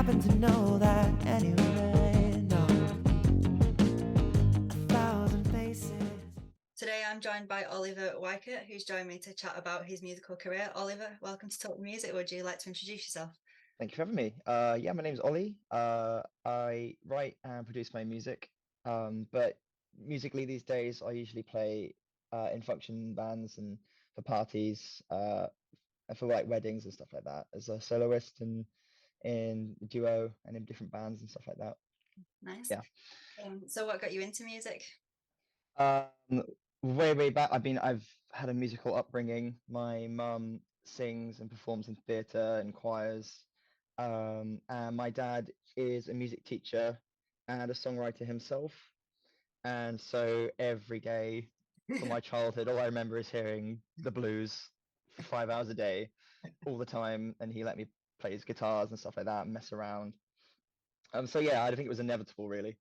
happen to know that anyway. No, a thousand faces. Today I'm joined by Oliver Weikert, who's joined me to chat about his musical career. Oliver, welcome to Talk Music. Would you like to introduce yourself? Thank you for having me. Yeah, my name's Ollie. I write and produce my music. But musically these days, I usually play in function bands and for parties, and for like weddings and stuff like that, as a soloist and in duo and in different bands and stuff like that. Nice. Yeah. So what got you into music? Um, way back. I've had a musical upbringing. My mum sings and performs in theatre and choirs. And my dad is a music teacher and a songwriter himself. And so every day from my childhood, all I remember is hearing the blues for 5 hours a day, all the time. And he let me play his guitars and stuff like that and mess around. So yeah, I think it was inevitable, really.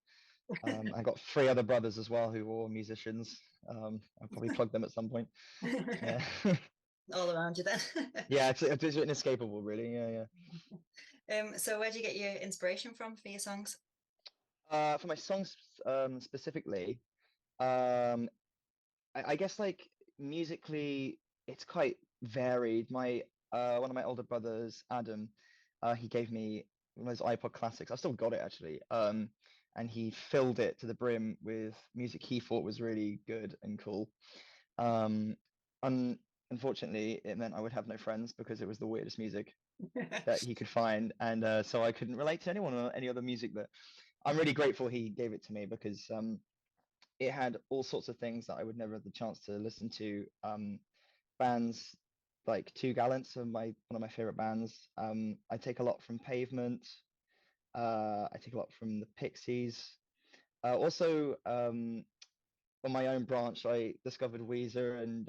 I got three other brothers as well who were all musicians. I'll probably plug them at some point. Yeah. All around you then. Yeah, it's inescapable, really. Yeah, So where do you get your inspiration from for your songs? For my songs, specifically, um, I guess like musically, it's quite varied. My one of my older brothers, Adam, he gave me one of those iPod classics. I still got it actually. And he filled it to the brim with music he thought was really good and cool. Um, un Unfortunately, it meant I would have no friends because it was the weirdest music that he could find, and so I couldn't relate to anyone or any other music. That I'm really grateful he gave it to me because it had all sorts of things that I would never have the chance to listen to. Bands like Two Gallants are my one of my favorite bands. I take a lot from Pavement. I take a lot from the Pixies. Also, on my own branch, I discovered Weezer and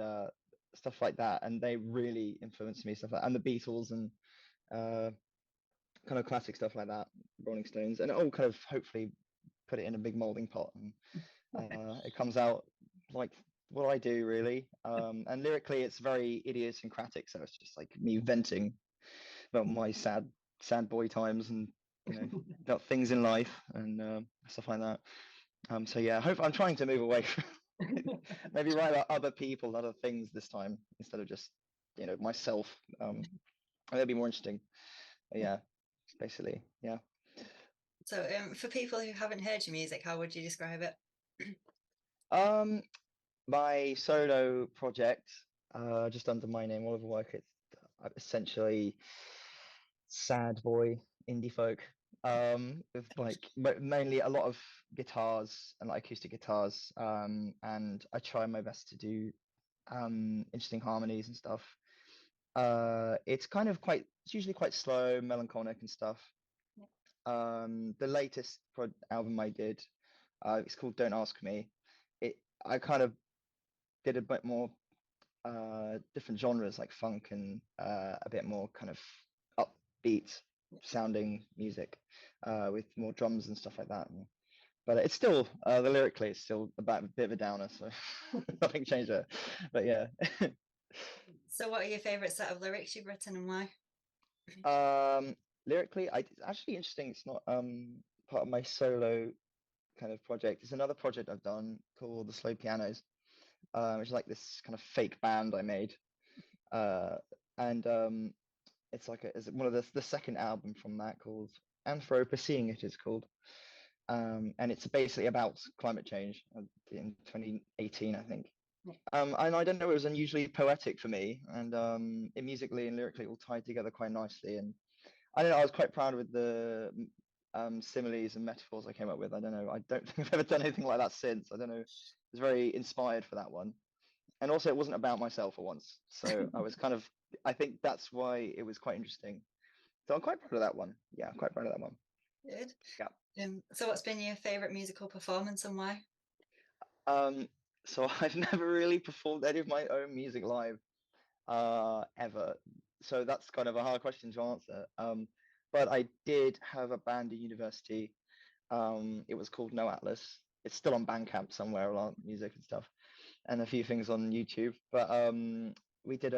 stuff like that, and they really influenced me. Stuff like and the Beatles and uh, kind of classic stuff like that, Rolling Stones, and it all kind of hopefully put it in a big molding pot, and it comes out like what I do really. And lyrically, it's very idiosyncratic, so it's just like me venting about my sad boy times and about things in life and stuff like that. So yeah, I hope I'm trying to move away from maybe write about other people, other things this time instead of just myself. That'd be more interesting. But yeah, basically, yeah. So for people who haven't heard your music, how would you describe it? Um, my solo project, just under my name, Oliver Weikert, essentially sad boy indie folk, with like mainly a lot of guitars and like acoustic guitars, and I try my best to do interesting harmonies and stuff. It's usually quite slow, melancholic and stuff. The latest album I did, it's called Don't Ask Me. It I kind of did a bit more different genres like funk and a bit more kind of upbeat sounding music with more drums and stuff like that. But it's still the lyrically it's still about a bit of a downer, so nothing changed there. But yeah. So what are your favorite set of lyrics you've written and why? Lyrically, it's actually interesting. It's not part of my solo kind of project. It's another project I've done called the Slow Pianos, which is like this kind of fake band I made. Uh, and it's one of the second album from that called Anthropocene. It is called, and it's basically about climate change in 2018, I think. And I don't know, it was unusually poetic for me, and it musically and lyrically all tied together quite nicely. And I don't know, I was quite proud with the similes and metaphors I came up with. I don't know, I don't think I've ever done anything like that since. I don't know, I was very inspired for that one. And also, it wasn't about myself for once, so I think that's why it was quite interesting. So I'm quite proud of that one. Yeah, I'm quite proud of that one. Good. Yeah. So what's been your favorite musical performance and why? So I've never really performed any of my own music live, ever. So that's kind of a hard question to answer. But I did have a band at university. It was called No Atlas. It's still on Bandcamp somewhere, a lot of music and stuff, and a few things on YouTube. But we did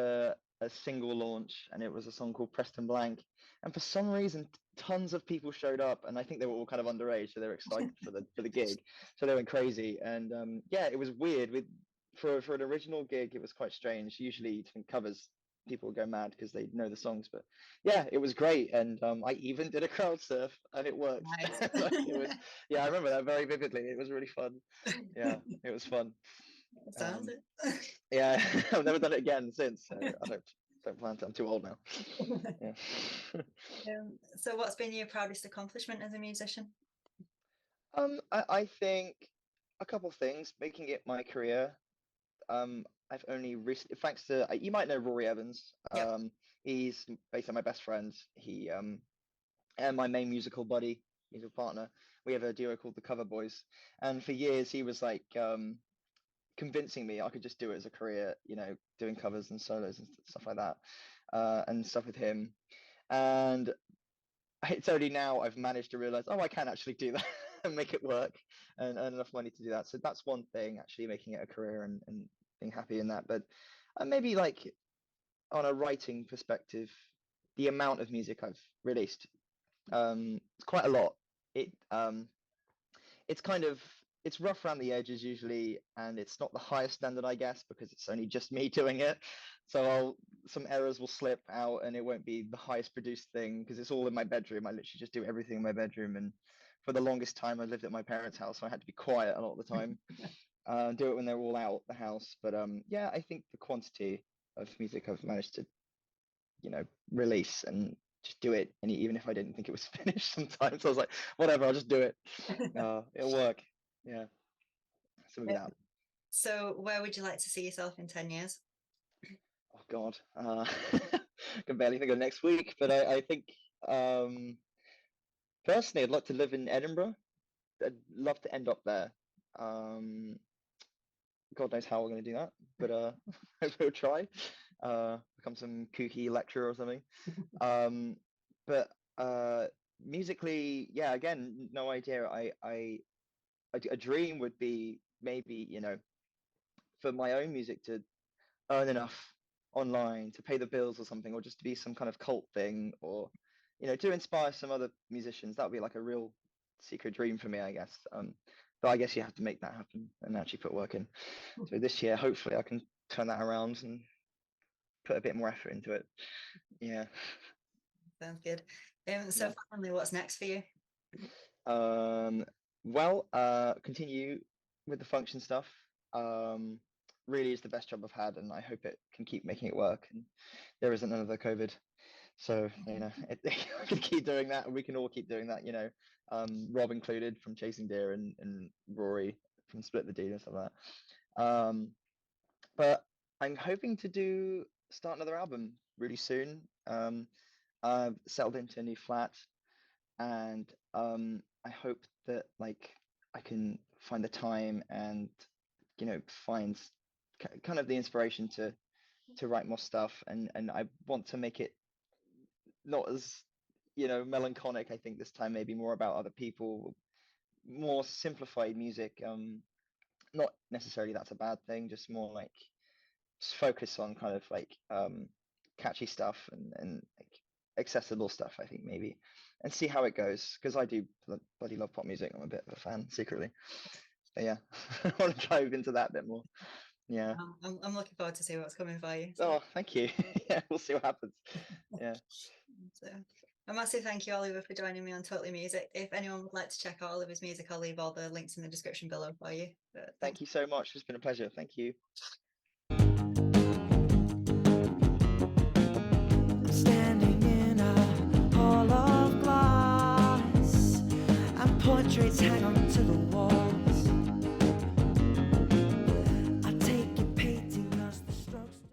a single launch, and it was a song called Preston Blank. And for some reason, tons of people showed up, and I think they were all kind of underage, so they were excited for the gig, so they went crazy. And yeah, it was weird. With for an original gig, it was quite strange. Usually, in covers, people go mad because they know the songs, but yeah, it was great. And I even did a crowd surf, and it worked. Nice. Like, it was, yeah, I remember that very vividly. It was really fun. Yeah, it was fun. Sounds Um, it. yeah, I've never done it again since. So I don't plan to. I'm too old now. Yeah. So what's been your proudest accomplishment as a musician? I think a couple things. Making it my career. I've only recently, thanks to you might know Rory Evans. Yep. He's basically my best friend. He and my main musical buddy, musical partner. We have a duo called the Cover Boys, and for years he was like convincing me I could just do it as a career, doing covers and solos and stuff like that, and stuff with him. And it's only now I've managed to realize, oh, I can actually do that and make it work and earn enough money to do that. So that's one thing, actually making it a career and being happy in that. But maybe like on a writing perspective, the amount of music I've released, it's quite a lot. It it's kind of it's rough around the edges usually, and it's not the highest standard, I guess, because it's only just me doing it. So some errors will slip out, and it won't be the highest produced thing because it's all in my bedroom. I literally just do everything in my bedroom, and for the longest time, I lived at my parents' house, so I had to be quiet a lot of the time. Do it when they're all out the house. But yeah, I think the quantity of music I've managed to, release and just do it, and even if I didn't think it was finished, sometimes I was like, whatever, I'll just do it. It'll work. Yeah. So maybe that. So where would you like to see yourself in 10 years? Oh God, I can barely think of next week, but I think personally I'd like to live in Edinburgh. I'd love to end up there. God knows how we're going to do that, but we'll try. Become some kooky lecturer or something. But musically, yeah, again, no idea. A dream would be maybe, for my own music to earn enough online to pay the bills or something, or just to be some kind of cult thing, or to inspire some other musicians. That would be like a real secret dream for me, I guess. But I guess you have to make that happen and actually put work in. So this year, hopefully, I can turn that around and put a bit more effort into it. Yeah. Sounds good. So Yeah. finally, what's next for you? Well, continue with the function stuff. Really is the best job I've had, and I hope it can keep making it work. And there isn't another COVID, so I can keep doing that, and we can all keep doing that. Rob included from Chasing Deer, and Rory from Split the Deed and stuff like that. But I'm hoping to start another album really soon. I've settled into a new flat, and I hope that like I can find the time and find kind of the inspiration to write more stuff, and I want to make it not as melancholic. I think this time maybe more about other people, more simplified music. Not necessarily that's a bad thing, just more like just focus on kind of like catchy stuff and like accessible stuff, I think, maybe, and see how it goes, because I do bloody love pop music. I'm a bit of a fan secretly, so yeah. I want to dive into that a bit more. Yeah. I'm looking forward to see what's coming for you. Oh, thank you. Yeah, we'll see what happens. Yeah. So a massive thank you, Oliver, for joining me on Totally Music. If anyone would like to check out Oliver's music, I'll leave all the links in the description below for you. But Thank you so much. It's been a pleasure. Thank you. Standing in a hall of glass, and portraits hang onto the wall.